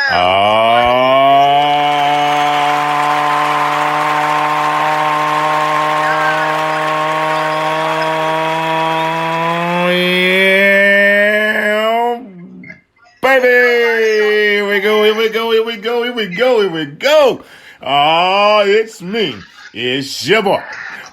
Yeah, baby. Here we go. Oh, it's me. It's your boy,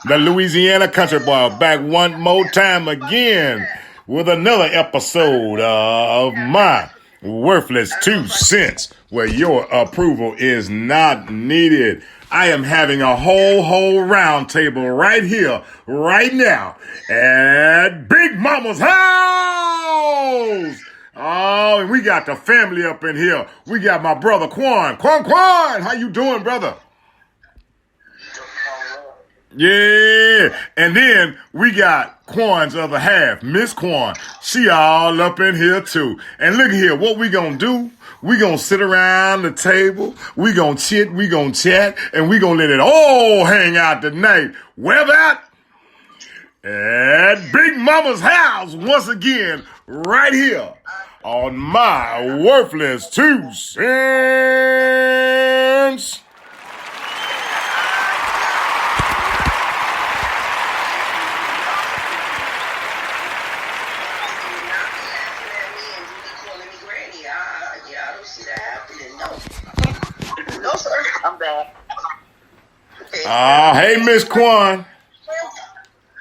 the Louisiana Country Boy, back one more time again with another episode of my worthless 2 cents, where your approval is not needed. I am having a whole round table right here, right now, at Big Mommas House. Oh, and we got the family up in here. We got my brother Quan. Quan, how you doing, brother? Yeah, and then we got Quan's other half, Miss Quan. She all up in here too. And look here, what we gonna do? We gonna sit around the table, we gonna chit, we gonna chat, and we gonna let it all hang out tonight. Where that? At Big Mommas House once again, right here on my worthless 2 cents. No, sir. I'm back. Okay. Hey, Miss Quan.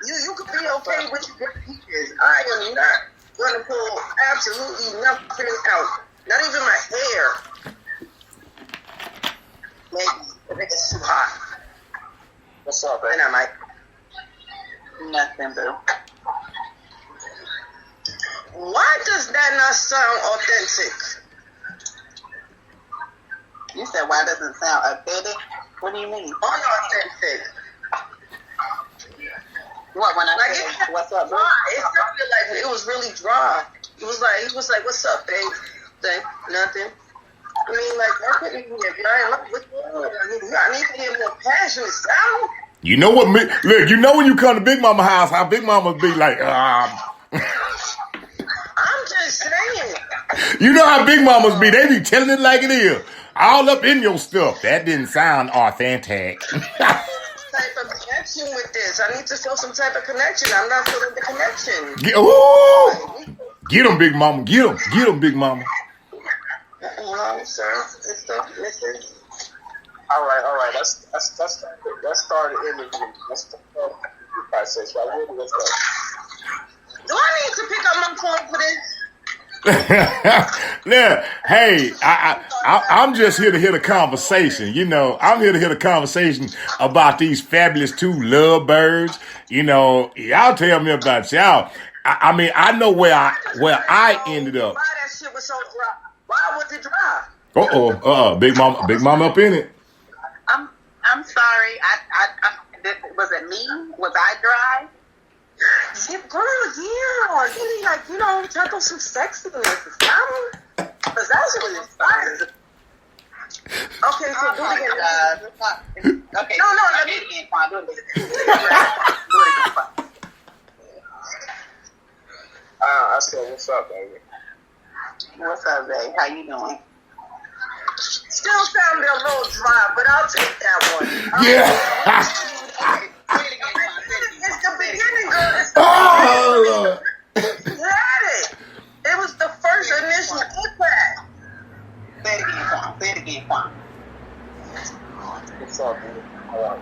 You could be okay with your good teachers. I am not going to pull absolutely nothing out. Not even my hair. Maybe. I think it's too hot. What's up, man? I might. Nothing, boo. Why does that not sound authentic? You said why doesn't it sound authentic? What do you mean? Unauthentic. What, when I like said, what's up, bro? It sounded like it was really dry. He was like, what's up, babe? Like, nothing. I mean, like, I couldn't hear it. What's going on? I need to hear more passionate sound. You know what, look, you know when you come to Big Mama house, how Big Mama be like, I'm just saying. You know how Big Mamas be, they be telling it like it is. All up in your stuff. That didn't sound authentic. Type of connection with this. I need to feel some type of connection. I'm not feeling the connection. Get him, Big Mama. Get him, Big Mama. No, sir. It's the listen. All right. Let's start the interview. Let's start the interview process. Right? Let's go. Do I need to pick up my phone for this? Yeah, hey, I'm just here to hear the conversation. You know, I'm here to hear the conversation about these fabulous two lovebirds. You know, y'all tell me about y'all. I mean, I know where I ended up. Why that shit was so dry? Why was it dry? Big Mama up in it. I'm sorry. Was it me? Was I dry? Girl, yeah. You know, check on some sexiness or something. Because that's what it's fire. Okay, so do it again. Okay. No, let me again. Fine, do it again. I said, what's up, baby? What's up, babe? How you doing? Still sounded a little dry, but I'll take that one. Yeah. It's the beginning, girl. It's the Lord. beginning. You had it. It was the first initial impact. Say it again, Quan. What's up, baby? All right.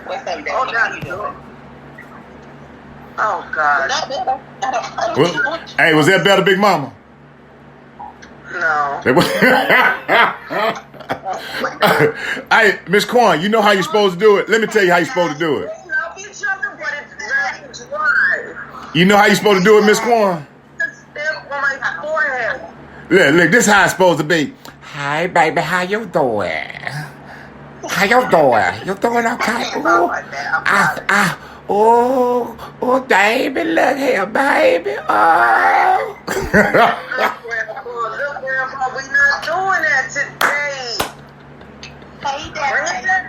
What's up, baby? Oh, How you doing? Oh, God. Not better. I don't Hey, was that better, Big Mama? No. Hey, Miss Quan, you know how you're supposed to do it? Let me tell you how you're supposed to do it. You know how you're supposed to do it, Miss Quan? Look, this is how it's supposed to be. Hi, baby, how you doing? How you doing? You doing okay? Oh, baby, look here, baby. Oh. Look, Grandpa, we not doing that today. Hey, Bring Daddy. that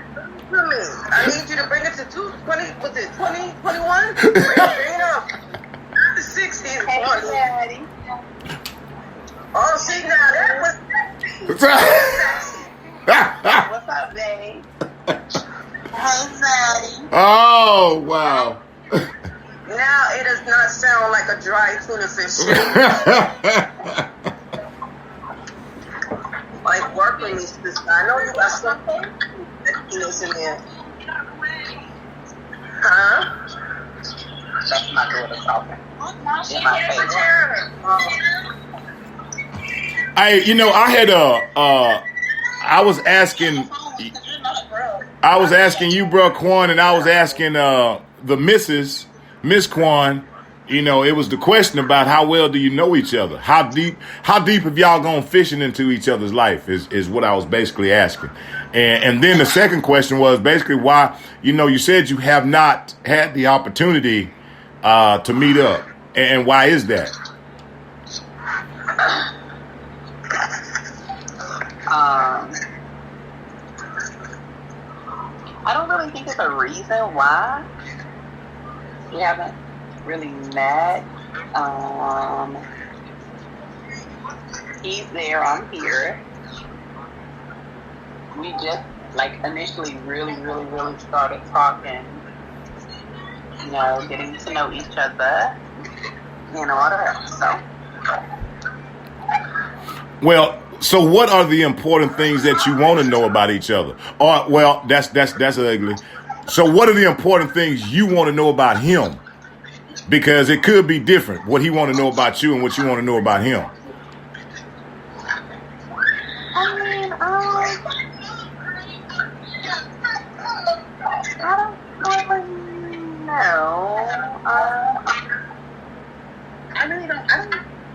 to me. I need you to bring it to 20, was it 2021? Bring it up. Not the 60s. Hey, Daddy. Oh, see, now that was What's up, babe? Hey, Zaddy. Oh, wow. Now it does not sound like a dry tuna fish. Like work with me, sister. I know you got something that in there. Huh? That's my daughter talking. She In my can't face. return. I had I was asking you, bro, Quan, and I was asking the Miss Quan. It was the question about how well do you know each other? How deep have y'all gone fishing into each other's life is what I was basically asking. And then the second question was basically why, you said you have not had the opportunity to meet up. And why is that? I don't really think it's a reason why we haven't really met. He's there, I'm here. We just initially really started talking, getting to know each other and all that. So Well, so what are the important things that you want to know about each other? Or, well, that's ugly. So what are the important things you want to know about him? Because it could be different, what he want to know about you and what you want to know about him. I mean, I don't really know.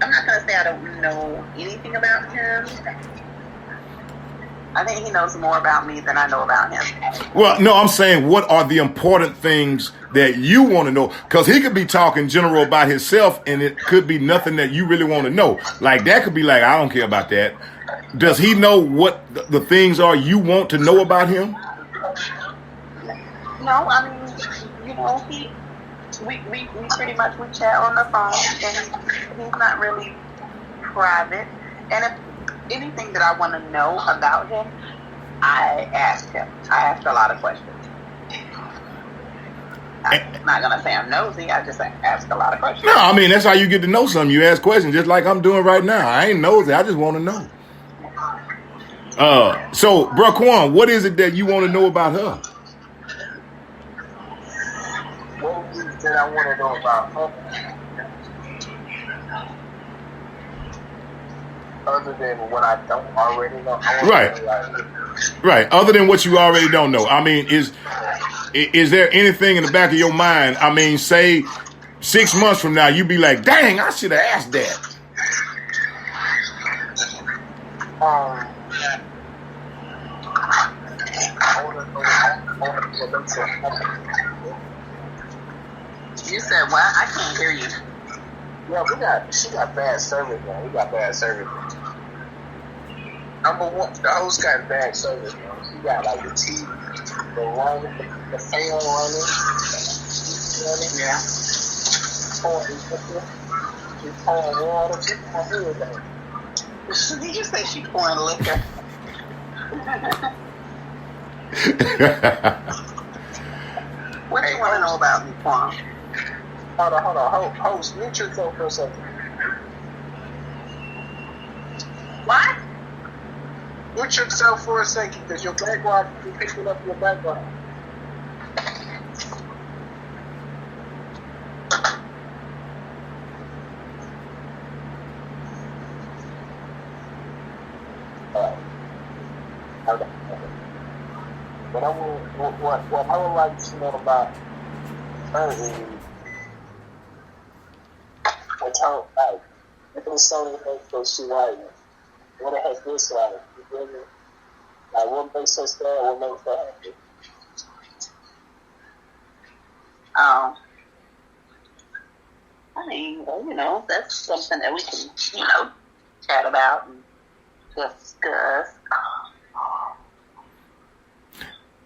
I'm not going to say I don't know anything about him. I think he knows more about me than I know about him. Well, no, I'm saying what are the important things that you want to know? Because he could be talking general about himself and it could be nothing that you really want to know. Like that could be like, I don't care about that. Does he know what the things are you want to know about him? No, I mean, we pretty much we chat on the phone and he's not really private. And if anything that I want to know about him, I ask him. I ask a lot of questions. I'm not going to say I'm nosy. I just ask a lot of questions. No, I mean, that's how you get to know something. You ask questions just like I'm doing right now. I ain't nosy. I just want to know. So, bro, Quan, what is it that you want to know about her? What is it that I want to know about her? Other than what I don't already know. Right. Other than what you already don't know. I mean, is there anything in the back of your mind? I mean, say 6 months from now, you be like, dang, I should have asked that. You said what? I can't hear you. Yeah, she got bad service, man. We got bad service. Number one, the host got bad service, man. She got like the TV, the running, the fan running. Yeah. She's pouring water. She's pouring everything. Did you say she pouring liquor? What do you want to know about me, Quan? Hold on. Host, mute yourself for a second. What? Mute yourself for a second, because your background, you're picking up your background. Okay. But what I would like to know about her is what her like. If it's something that she like, what it has this like. You feel me? Like what makes her sad, what makes her happy. I mean, that's something that we can, chat about and discuss.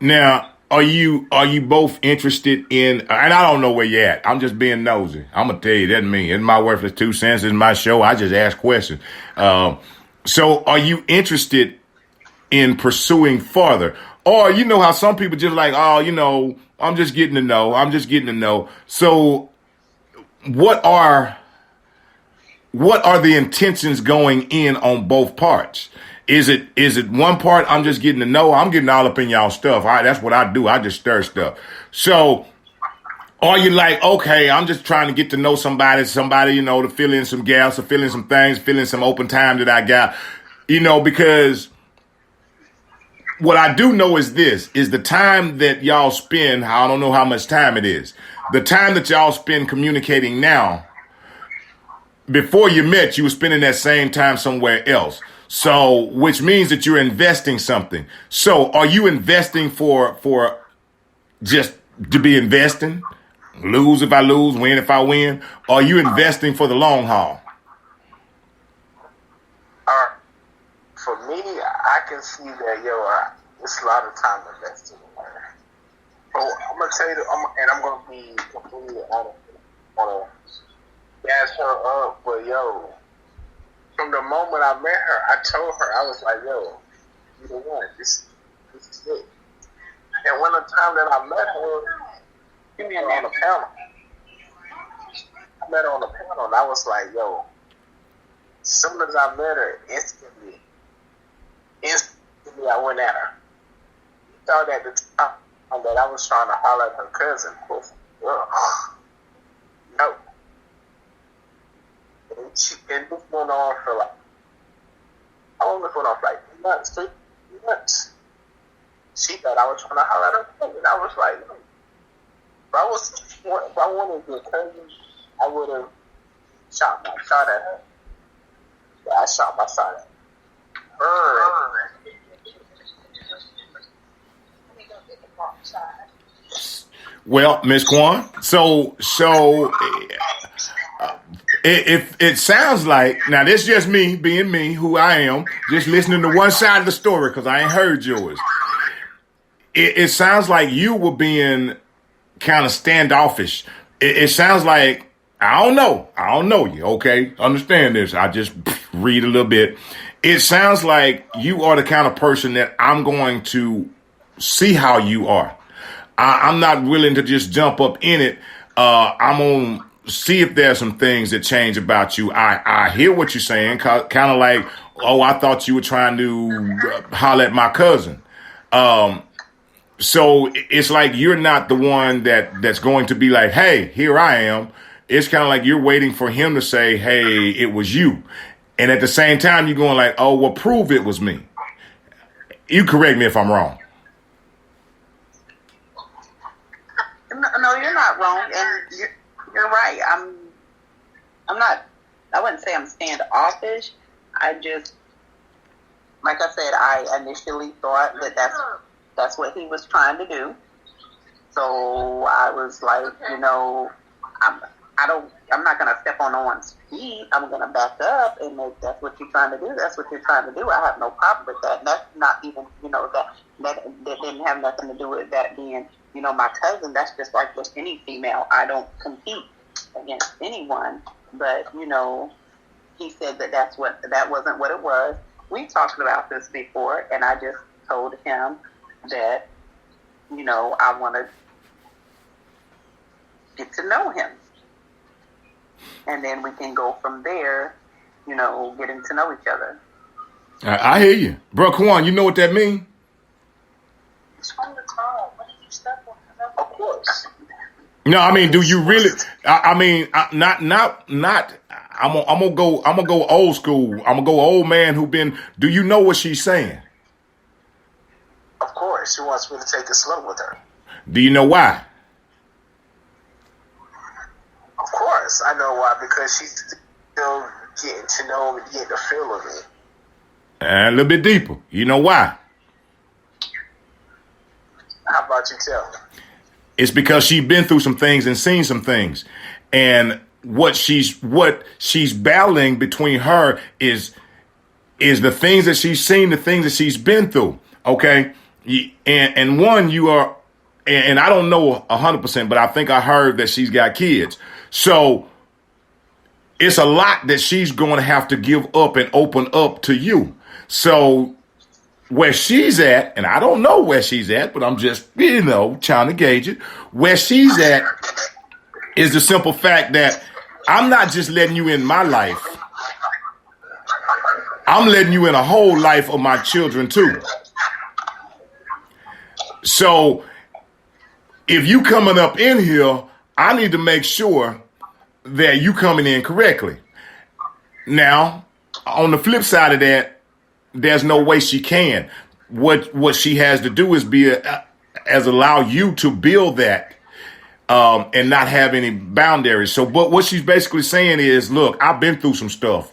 Now, are you both interested in, and I don't know where you're at. I'm just being nosy. I'm going to tell you, that me. It's my worthless 2 cents. It's my show. I just ask questions. So are you interested in pursuing further? Or you know how some people just like, oh, I'm just getting to know. I'm just getting to know. So what are the intentions going in on both parts? Is it one part I'm just getting to know? I'm getting all up in y'all stuff. That's what I do. I just stir stuff. So are you like, okay, I'm just trying to get to know somebody, to fill in some gaps or fill in some things, fill in some open time that I got, because what I do know is this, is the time that y'all spend, I don't know how much time it is, the time that y'all spend communicating now, before you met, you were spending that same time somewhere else. So, which means that you're investing something. So are you investing for just to be investing? Lose if I lose, win if I win? Or are you investing for the long haul? For me, I can see that, it's a lot of time invested in her. So I'm gonna tell you, I'm gonna be completely honest. I wanna gas her up, but from the moment I met her, I told her, I was like, you the one. This is it. And when the time that I met her, on the panel. I met her on the panel, and I was like, as soon as I met her, instantly I went at her. You thought at the time that I was trying to holler at her cousin. No. And this went on for like 3 months, 3 months. She thought I was trying to holler at her cousin. I was like, if I wanted to cousin, I would have shot my shot at her. Yeah, I shot my shot at her. Well, Miss Kwan, so it sounds like, now this is just me being me, who I am, just listening to one side of the story because I ain't heard yours. It sounds like you were being kind of standoffish. It sounds like, I don't know you, okay? Understand this. I just read a little bit. It sounds like you are the kind of person that I'm going to see how you are. I'm not willing to just jump up in it. I'm going to see if there's some things that change about you. I hear what you're saying, kind of like, oh, I thought you were trying to holler at my cousin. So it's like you're not the one that's going to be like, hey, here I am. It's kind of like you're waiting for him to say, hey, it was you. And at the same time, you're going like, oh, well, prove it was me. You correct me if I'm wrong. No, you're not wrong, and you're right. I'm not. I wouldn't say I'm standoffish. I just, like I said, I initially thought that that's what he was trying to do. So I was like, I'm not gonna step on one's feet. I'm gonna back up, and if that's what you're trying to do, that's what you're trying to do. I have no problem with that. And that's not even, that didn't have nothing to do with that being, my cousin. That's just like with any female. I don't compete against anyone, but he said that wasn't what it was. We talked about this before, and I just told him that, I want to get to know him. And then we can go from there, getting to know each other. I hear you. Bro, Kwan, you know what that means? Of course. No, I mean, do you really? Not. I'm gonna go old school. I'm gonna go old man who been. Do you know what she's saying? Of course, she wants me to take it slow with her. Do you know why? Of course, I know why. Because she's still getting to know me, getting the feel of me. And a little bit deeper. You know why? How about you tell me? It's because she's been through some things and seen some things. And what she's battling between her is the things that she's seen, the things that she's been through. Okay. And one, you are, and I don't know 100%, but I think I heard that she's got kids. So it's a lot that she's going to have to give up and open up to you. So where she's at, and I don't know where she's at, but I'm just, trying to gauge it. Where she's at is the simple fact that I'm not just letting you in my life. I'm letting you in a whole life of my children too. So if you coming up in here, I need to make sure that you coming in correctly. Now, on the flip side of that, there's no way she can. What she has to do is allow you to build that and not have any boundaries. So, but what she's basically saying is, look, I've been through some stuff.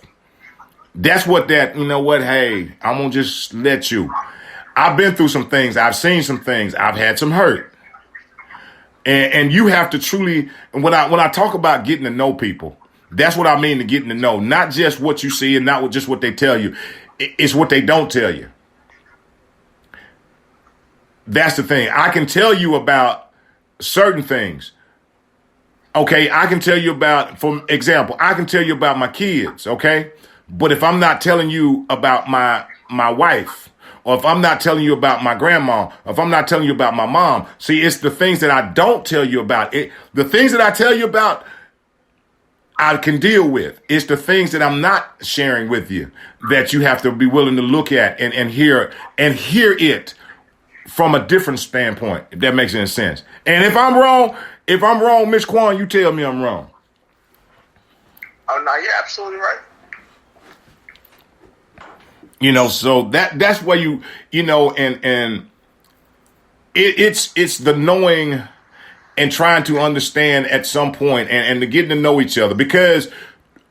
That's what hey, I'm going to just let you. I've been through some things. I've seen some things. I've had some hurt. And you have to truly, when I talk about getting to know people, that's what I mean to getting to know. Not just what you see and not just what they tell you. It's what they don't tell you. That's the thing. I can tell you about certain things. Okay, I can tell you about, for example, I can tell you about my kids, okay? But if I'm not telling you about my wife, or if I'm not telling you about my grandma, or if I'm not telling you about my mom, see, it's the things that I don't tell you about. The things that I tell you about, I can deal with. It's the things that I'm not sharing with you that you have to be willing to look at and hear it from a different standpoint, if that makes any sense. And if I'm wrong, Miss Quan, you tell me I'm wrong. Oh no, you're absolutely right. So that's where and it's the knowing and trying to understand at some point and to getting to know each other, because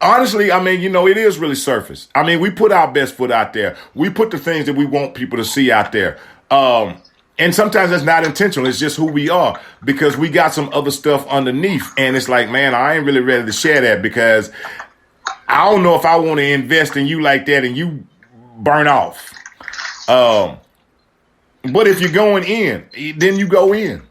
honestly, it is really surface. We put our best foot out there. We put the things that we want people to see out there. And sometimes that's not intentional. It's just who we are, because we got some other stuff underneath. And it's like, man, I ain't really ready to share that, because I don't know if I want to invest in you like that and you burn off. But if you're going in, then you go in.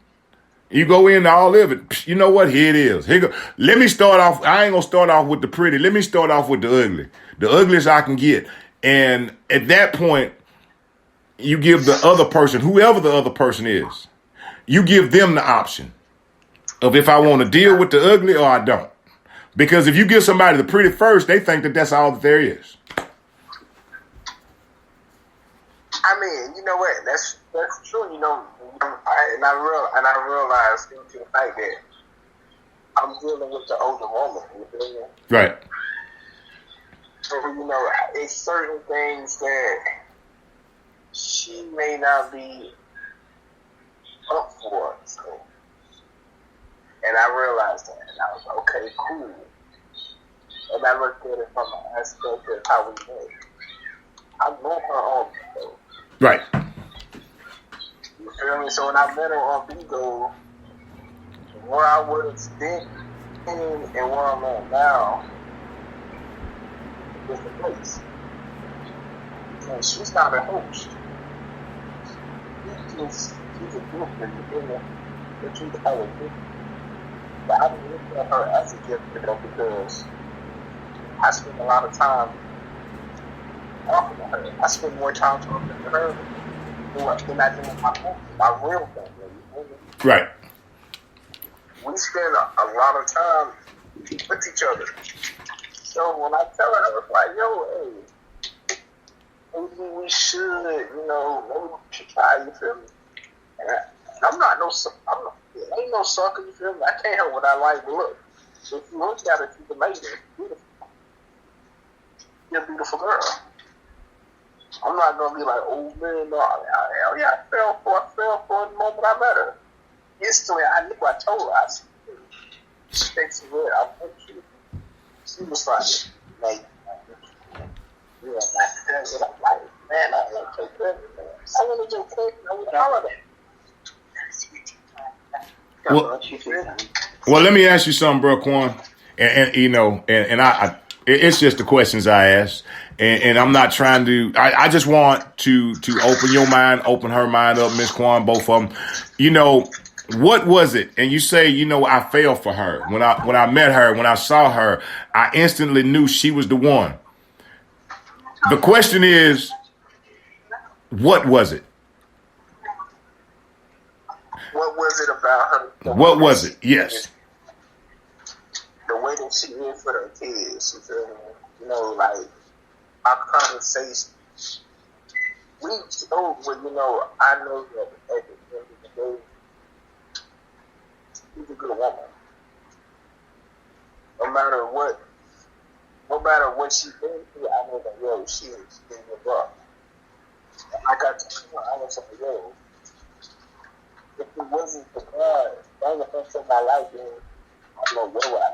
You go into all of it. You know what? Here it is. Here go. Let me start off. I ain't going to start off with the pretty. Let me start off with the ugly. The ugliest I can get. And at that point, you give the other person, whoever the other person is, you give them the option of if I want to deal with the ugly or I don't. Because if you give somebody the pretty first, they think that that's all that there is. You know what? That's true. I realize due to the fact that I'm dealing with the older woman. You feel me? Right. So it's certain things that she may not be up for. So, and I realized that, and I was like, okay, cool. And I looked at it from an aspect of how we met. I met her on Bigo. Right. You feel me? So when I met her on Bigo, where I would have been and where I'm at now is the place. And she's not a host. She's a girlfriend, you feel me? But she's a gift. But I didn't look at her as a gift, because I spend a lot of time talking to her. I spend more time talking to her than I do with my real family. You know? Right. We spend a lot of time with each other. So when I tell her, I was like, yo, hey, maybe we should, maybe we should try, you feel me? And I'm not no, ain't no sucker, you feel me? I can't help what I like, but look, if you look at it, she's amazing, beautiful. You're a beautiful girl. I'm not gonna be like, oh man, no, hell yeah, I fell for the moment I met her. Instantly, I knew. I told her, I said, she thinks it's good. I want you. She was like, you're my cousin. I'm like, man, I want to take care of you, man. I want to take care of you. I want holiday. Well, let me ask you something, bro, Quan. And I it's just the questions I ask. And I'm not trying to, I just want to open your mind, open her mind up, Miss Quan, both of them. What was it? And you say, you know, I fell for her. When I met her, when I saw her, I instantly knew she was the one. The question is, what was it? What was it about her? What was it? Yes. The way that she is with her kids. You feel me? You know, like our conversation. We spoke, but you know, I know that at the end of the day, she's a good woman. No matter what she's been through, I know that yo, she didn't give up. And I got to her, I was like, yo, if it wasn't for God, that was the first time in my life, then I don't know where would I.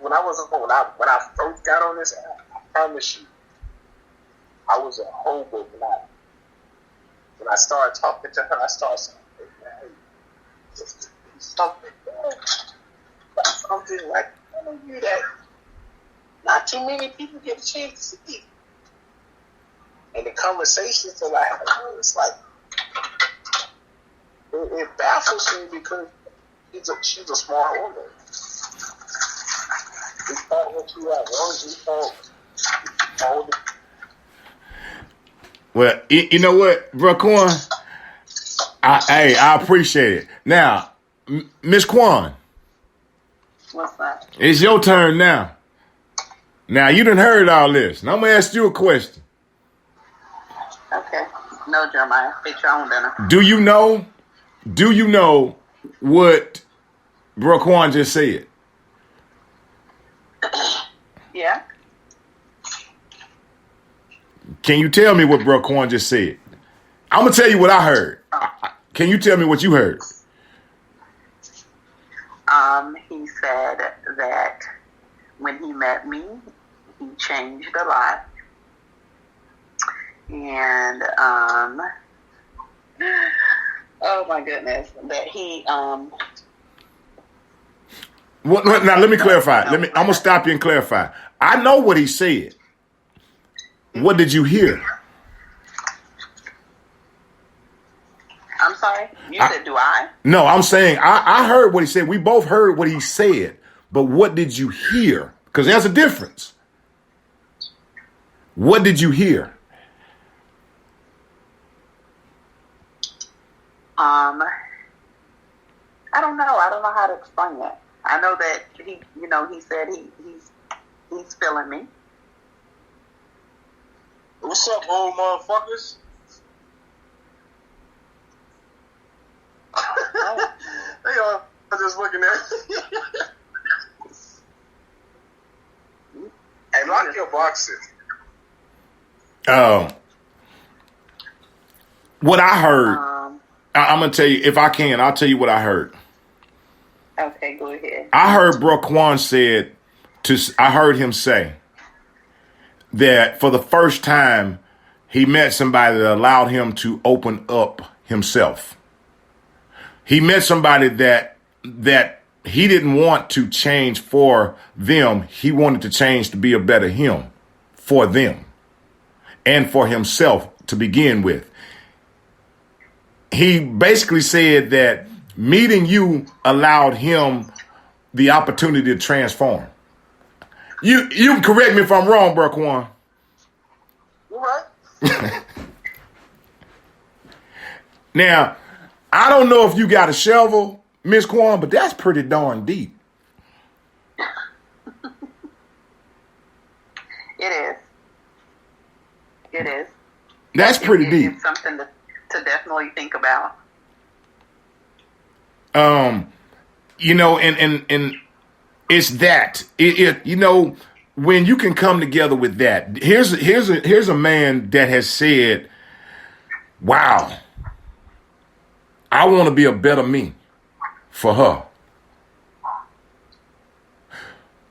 When I first got on this app, I promise you, I was a hobo when I started talking to her. I started saying, hey, just something, something like telling you that not too many people get a chance to see. And the conversations that I had, it's like it baffles me because she's a smart woman. You thought what you had, you thought. Well, you know what, bro, Quan? I appreciate it. Now, Miss Quan. What's that? It's your turn now. Now, you done heard all this. Now, I'm going to ask you a question. Okay. No, Jeremiah. Fix your own dinner. Do you know what Bro Quan just said? Yeah. Can you tell me what Bro Quan just said? I'm going to tell you what I heard. Can you tell me what you heard? He said that when he met me, he changed a lot. And, oh my goodness, that he, Now, let me clarify. I'm going to stop you and clarify. I know what he said. What did you hear? I'm sorry? You said, do I? No, I'm saying I heard what he said. We both heard what he said. But what did you hear? Because there's a difference. What did you hear? I don't know. I don't know how to explain it. I know that he said he's feeling me. What's up, old motherfuckers? They all just looking at me. Hey, lock your boxes. What I heard, I'm going to tell you, if I can, I'll tell you what I heard. Okay, go ahead. I heard Bro Quan I heard him say that for the first time, he met somebody that allowed him to open up himself. He met somebody that he didn't want to change for them. He wanted to change to be a better him for them and for himself to begin with. He basically said that meeting you allowed him the opportunity to transform. You can correct me if I'm wrong, Bro Quan. You right? Now, I don't know if you got a shovel, Miss Quan, but that's pretty darn deep. It is. It is. That's pretty deep. It's something to definitely think about. And it's that when you can come together with that. Here's a man that has said, "Wow, I want to be a better me for her.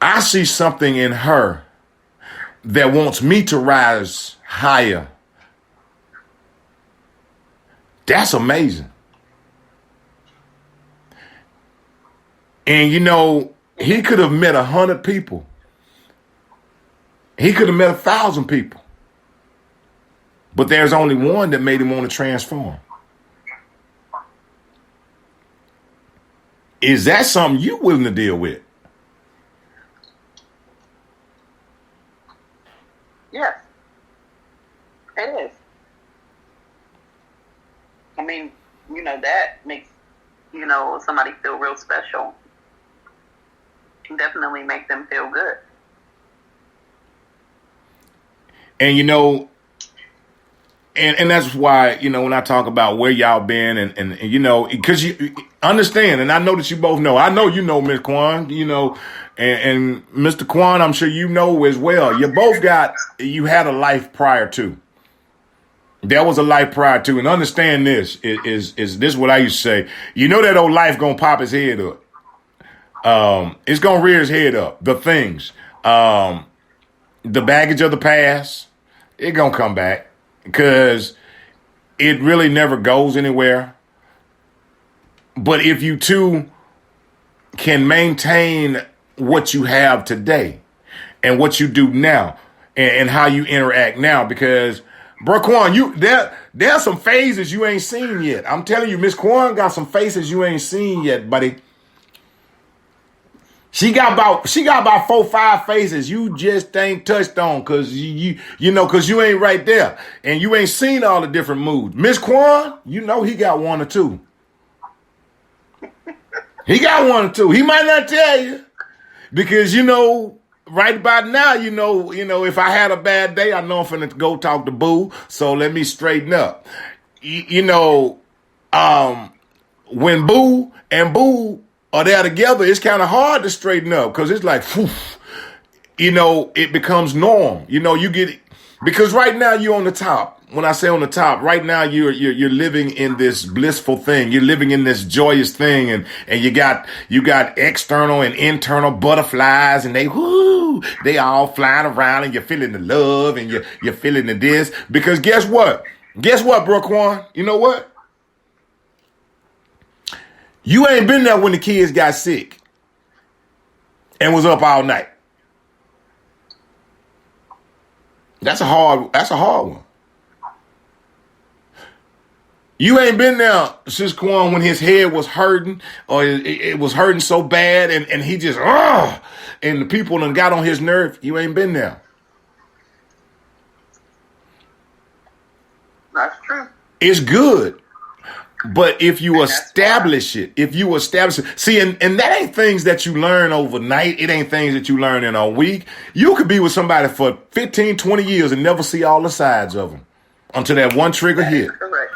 I see something in her that wants me to rise higher." That's amazing. And he could have met 100 people. He could have met 1,000 people. But there's only one that made him want to transform. Is that something you willing to deal with? Yes, it is. I mean, that makes, somebody feel real special. Definitely make them feel good. And, and that's why, when I talk about where y'all been and because you understand, and I know that you both know. I know Miss Kwan, and Mr. Kwan, I'm sure you know as well. You had a life prior to. There was a life prior to, and understand this is this what I used to say. That old life gonna pop his head up. It's gonna rear his head up. The things, the baggage of the past, it gonna come back because it really never goes anywhere. But if you two can maintain what you have today and what you do now and how you interact now, because bro, Quan, there's some phases you ain't seen yet. I'm telling you, Miss Quan got some faces you ain't seen yet, buddy. She got about 4-5 faces you just ain't touched on because cause you ain't right there and you ain't seen all the different moods. Miss Quan, he got 1 or 2. He got 1 or 2. He might not tell you because right about now, if I had a bad day, I know I'm finna go talk to Boo. So let me straighten up. When Boo and Boo are there together, it's kind of hard to straighten up because it's like, it becomes norm. You get it because right now you're on the top. When I say on the top, right now you're living in this blissful thing. You're living in this joyous thing, and you got external and internal butterflies, and they all flying around, and you're feeling the love, and you're feeling the this. Because guess what? Bro Quan? You know what? You ain't been there when the kids got sick and was up all night. That's a hard one. You ain't been there since Quan when his head was hurting or it was hurting so bad and he just, and the people done got on his nerve. You ain't been there. That's true. It's good. But if you establish it, see, and that ain't things that you learn overnight. It ain't things that you learn in a week. You could be with somebody for 15, 20 years and never see all the sides of them until that one trigger hit. Correct.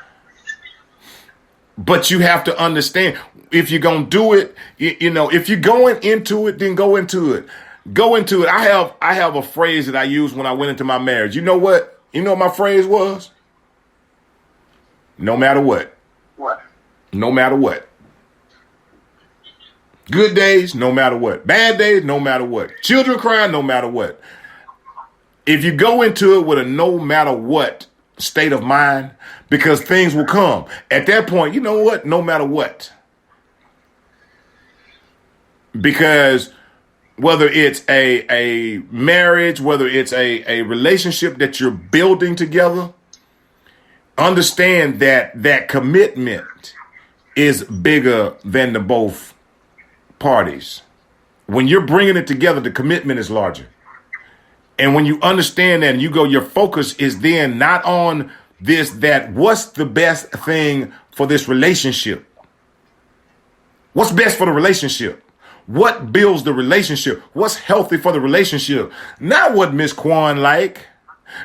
But you have to understand, if you're going to do it, if you're going into it, then go into it. Go into it. I have a phrase that I used when I went into my marriage. You know what? You know what my phrase was? No matter what. What? No matter what. Good days, no matter what. Bad days, no matter what. Children crying, no matter what. If you go into it with a no matter what state of mind, because things will come. At that point, you know what? No matter what. Because whether it's a marriage, whether it's a relationship that you're building together, understand that commitment is bigger than the both parties. When you're bringing it together, the commitment is larger. And when you understand that and you go, your focus is then not on what's the best thing for this relationship? What's best for the relationship? What builds the relationship? What's healthy for the relationship? Not what Miss Quan like.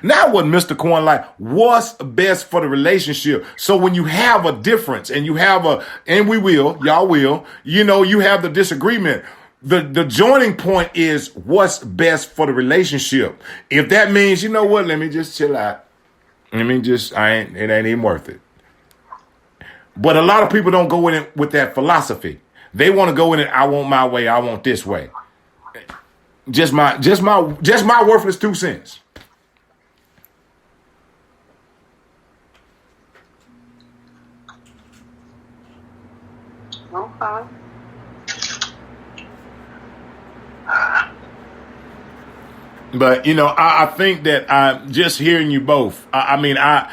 Not what Mr. Quan like. What's best for the relationship? So when you have a difference and y'all will, you have the disagreement. The joining point is what's best for the relationship. If that means, you know what, let me just chill out. It ain't even worth it. But a lot of people don't go in it with that philosophy. They want to go in it, I want my way, I want this way. Just my worthless 2 cents. Okay. But, I think that I'm just hearing you both. I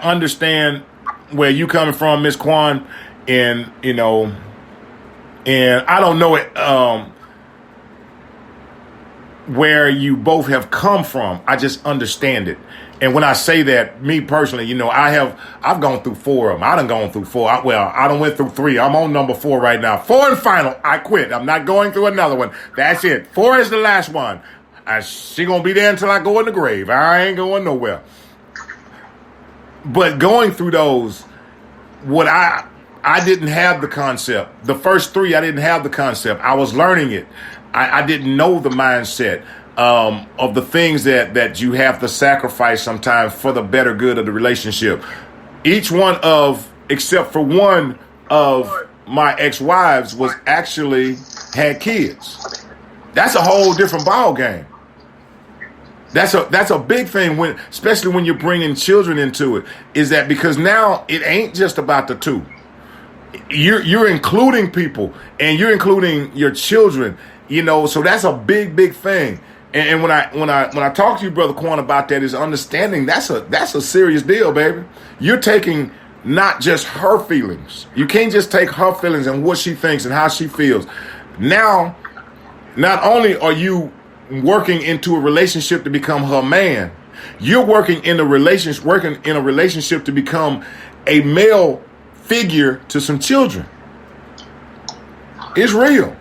understand where you coming from, Miss Quan, and you know, and I don't know it. Where you both have come from. I just understand it. And when I say that, me personally, you know, I've gone through 4 of them. I done gone through 4. I done went through 3. I'm on number 4 right now. 4 and final. I quit. I'm not going through another one. That's it. 4 is the last one. She gonna be there until I go in the grave. I ain't going nowhere. But going through those, what I didn't have the concept. The first 3, I didn't have the concept. I was learning it. I didn't know the mindset of the things that you have to sacrifice sometimes for the better good of the relationship. Each one except for one of my ex-wives was actually had kids. That's a whole different ball game. That's a big thing especially when you're bringing children into it, is that because now it ain't just about the 2. You're including people, and you're including your children. You know, so that's a big thing. And when I talk to you, Brother Quan, about that, is understanding that's a serious deal, baby. You're taking not just her feelings. You can't just take her feelings and what she thinks and how she feels. Now, not only are you working into a relationship to become her man, you're working in a relationship to become a male figure to some children. It's real.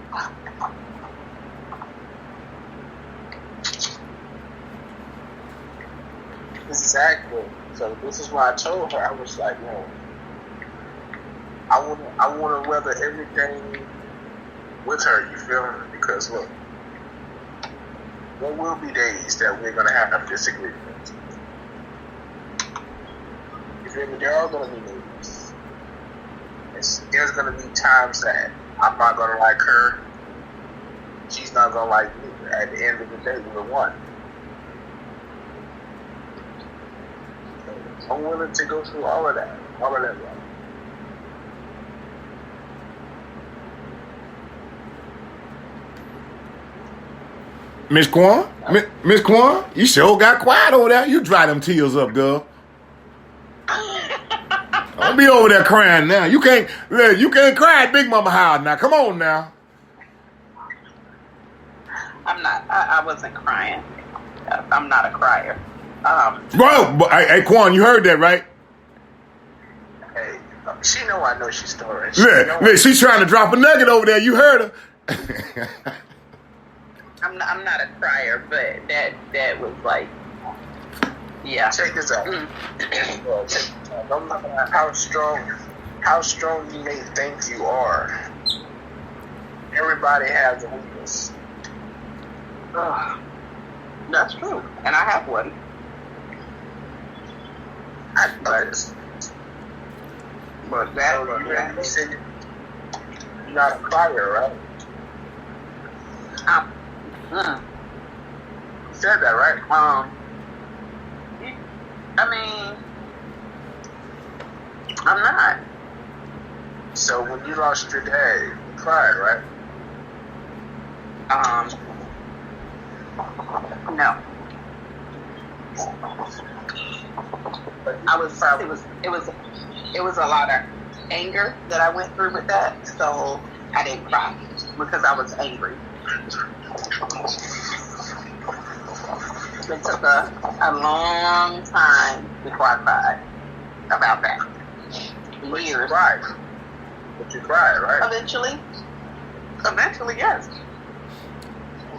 Exactly. So this is why I told her, I was like, no, I want to weather everything with her. You feel me? Because look, there will be days that we're gonna have disagreements. You feel me? There are gonna be days. There's gonna be times that I'm not gonna like her. She's not gonna like me. At the end of the day, we're one. I'm willing to go through all of that. Right? Miss Quan? Miss Quan? You sure got quiet over there. You dry them tears up, girl. Don't be over there crying now. You can't cry at Big Mommas House now. Come on now. I'm not. I wasn't crying. I'm not a crier. Bro, hey, Quan, you heard that, right? Hey, she I know she's story. She's trying to drop a nugget over there. You heard her. I'm not a crier, but that was like, yeah. Check this out. No matter how strong you may think you are, everybody has a weakness. That's true, and I have one. But that you said you're not a crier, right? You said that, right? I mean, I'm not. So when you lost your dad, you cried, right? No. It was a lot of anger that I went through with that, so I didn't cry because I was angry. It took a long time before I cried about that. Years. But you cried, right? Eventually, yes.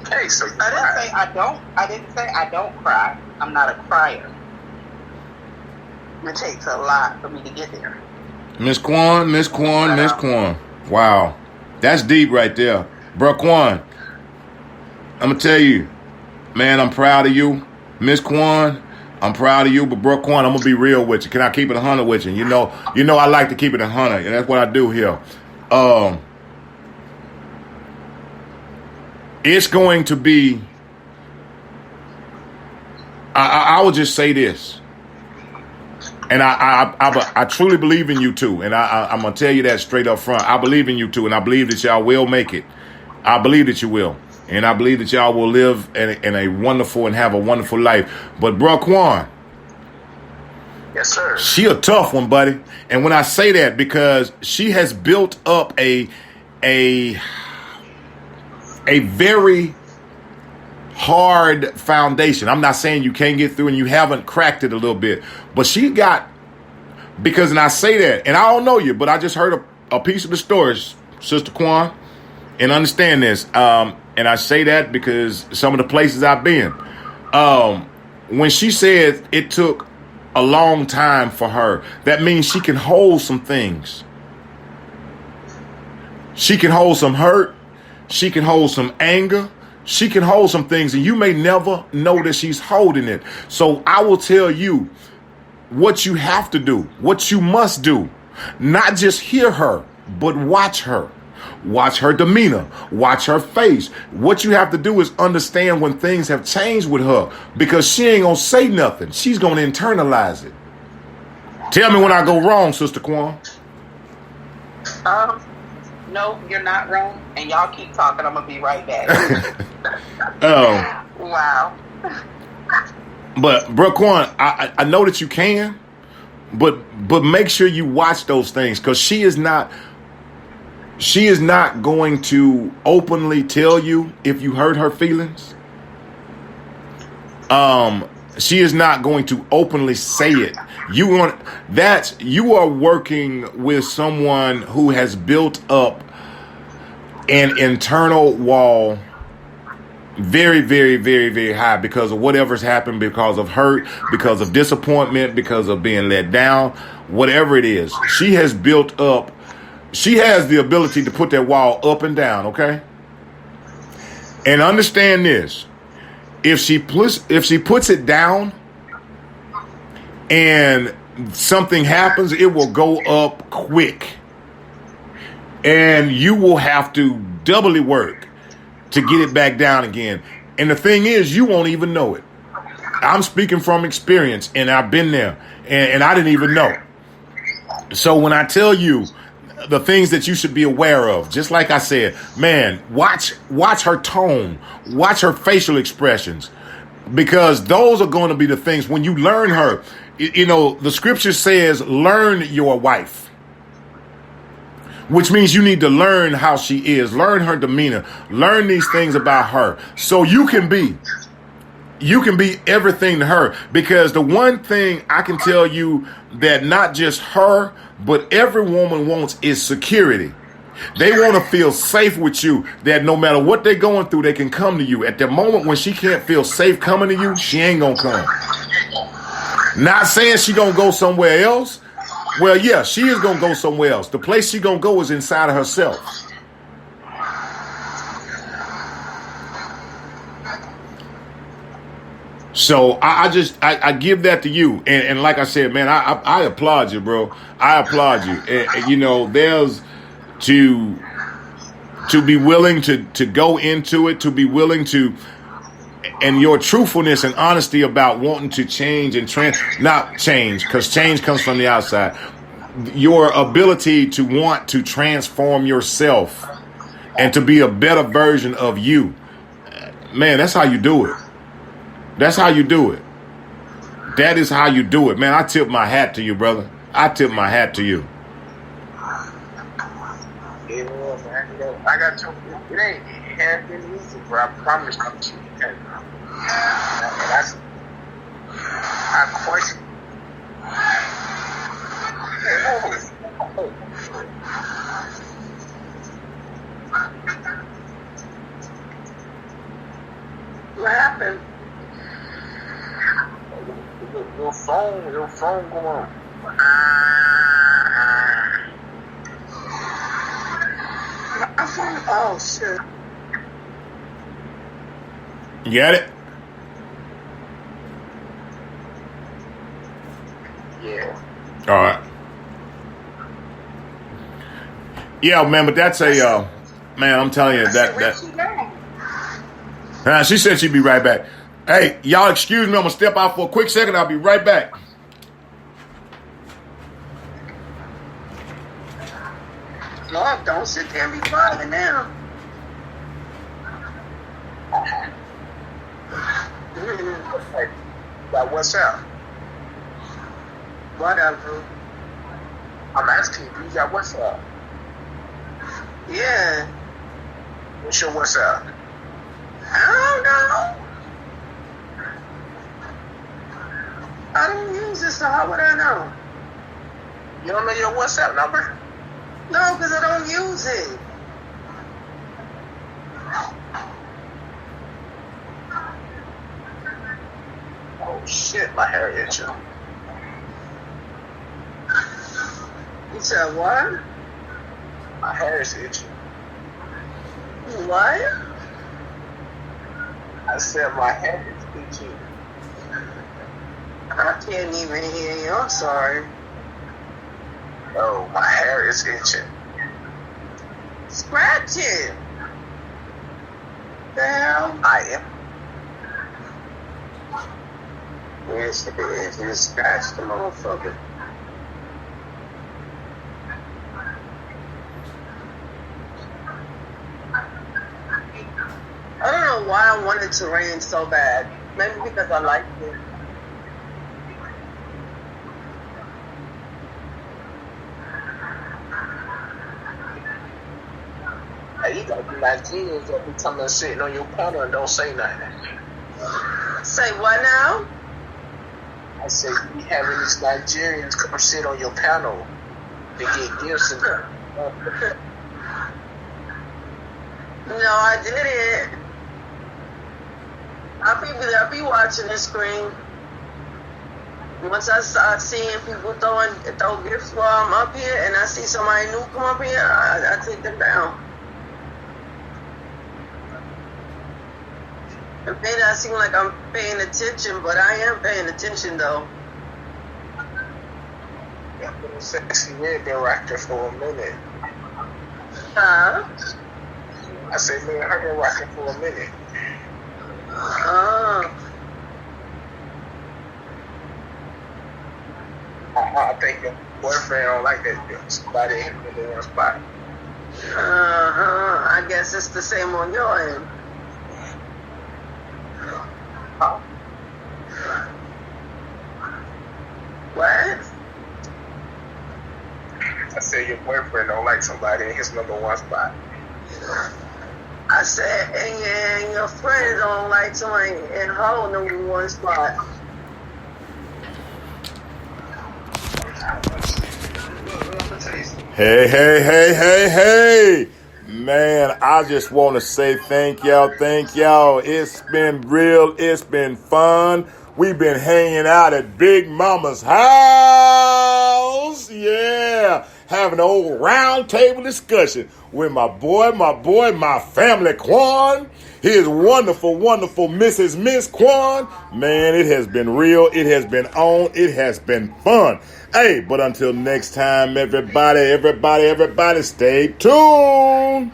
Okay, so I didn't say I don't cry. I'm not a crier. It takes a lot for me to get there. Miss Quan. Wow. That's deep right there. Bro Quan, I'm going to tell you, man, I'm proud of you. Miss Quan, I'm proud of you. But Bro Quan, I'm going to be real with you. Can I keep it 100 with you? You know I like to keep it 100, and that's what I do here. It's going to be, I will just say this. And I truly believe in you too. And I'm going to tell you that straight up front. I believe in you too. And I believe that y'all will make it. I believe that you will. And I believe that y'all will live in a wonderful and have a wonderful life. But bro, Quan, Yes, sir. She a tough one, buddy. And when I say that, because she has built up a very hard foundation. I'm not saying you can't get through and you haven't cracked it a little bit, but she got, because, and I say that, and I don't know you, but I just heard a piece of the story, Sister Quan, and understand this. And I say that because some of the places I've been, when she said it took a long time for her, that means she can hold some things. She can hold some hurt. She can hold some anger. She can hold some things, and you may never know that she's holding it. So I will tell you what you have to do, what you must do. Not just hear her, but watch her. Watch her demeanor. Watch her face. What you have to do is understand when things have changed with her, because she ain't going to say nothing. She's going to internalize it. Tell me when I go wrong, Sister Quan. No, you're not wrong. And y'all keep talking. I'm going to be right back. Wow. But, bro, Quan, I know that you can, but make sure you watch those things, because she is not going to openly tell you if you hurt her feelings. She is not going to openly say it. You are working with someone who has built up an internal wall very, very, very, very high because of whatever's happened, because of hurt, because of disappointment, because of being let down, whatever it is. She has built up. She has the ability to put that wall up and down, okay? And understand this. If she puts it down and something happens, it will go up quick. And you will have to doubly work to get it back down again. And the thing is, you won't even know it. I'm speaking from experience, and I've been there, and I didn't even know. So when I tell you the things that you should be aware of, just like I said, man, watch her tone, watch her facial expressions, because those are going to be the things when you learn her. You know, the scripture says, learn your wife, which means you need to learn how she is, learn her demeanor, learn these things about her, so you can be everything to her. Because the one thing I can tell you that not just her, but every woman wants is security. They want to feel safe with you, that no matter what they're going through, they can come to you. At the moment when she can't feel safe coming to you, she ain't going to come. Not saying she going to go somewhere else. Well, yeah, she is going to go somewhere else. The place she going to go is inside of herself. So I give that to you. And like I said, man, I applaud you, bro. I applaud you. And you know, there's to be willing to go into it, to be willing to, and your truthfulness and honesty about wanting to change and not change, because change comes from the outside. Your ability to want to transform yourself and to be a better version of you. Man, that's how you do it. That's how you do it. That is how you do it. Man, I tip my hat to you, brother. I tip my hat to you. Yeah, man. You know, I got to. It ain't been easy, bro. I promise you. And I question. What happened? Your phone going. Oh shit! You got it? Yeah. All right. Yeah, man, but that's a man. I'm telling you that. She said she'd be right back. Hey, y'all, excuse me. I'm gonna step out for a quick second. I'll be right back. Lord, don't sit there and be quiet now. Like, what's up? Whatever. I'm asking you, do you got WhatsApp? Yeah. What's your WhatsApp? I don't know. I don't use it, so how would I know? You don't know your WhatsApp number? No, because I don't use it. Oh shit, my hair itching. You said what? My hair is itching. What? I said my hair is itching. I can't even hear you. I'm sorry. Oh, my hair is itching. Scratch it. The hell? I am. Yes, it is. You scratch the motherfucker. I don't know why I wanted to rain so bad. Maybe because I liked it. Hey, you gotta be Nigerians that be coming and sitting on your counter and don't say nothing. Say what now? I said you be having these Nigerians come sit on your panel to get gifts and No, I didn't. I be watching the screen. Once I start seeing people throw gifts while I'm up here, and I see somebody new come up here, I take them down. It may not seem like I'm paying attention, but I am paying attention though. that little sexy red been rocking for a minute. Huh? I said, me and her been rocking for a minute. I think your boyfriend don't like that. Somebody hit him in one spot. I guess it's the same on your end. Huh? What? I said your boyfriend don't like somebody in his number one spot. I said, and your friends don't like somebody in her number one spot. Hey. Man, I just want to say thank y'all. It's been real. It's been fun. We've been hanging out at Big Mommas House. Yeah. Having an old round table discussion with my family, Quan. His wonderful Mrs. Miss Quan. Man, it has been real. It has been on. It has been fun. Hey, but until next time, everybody, stay tuned.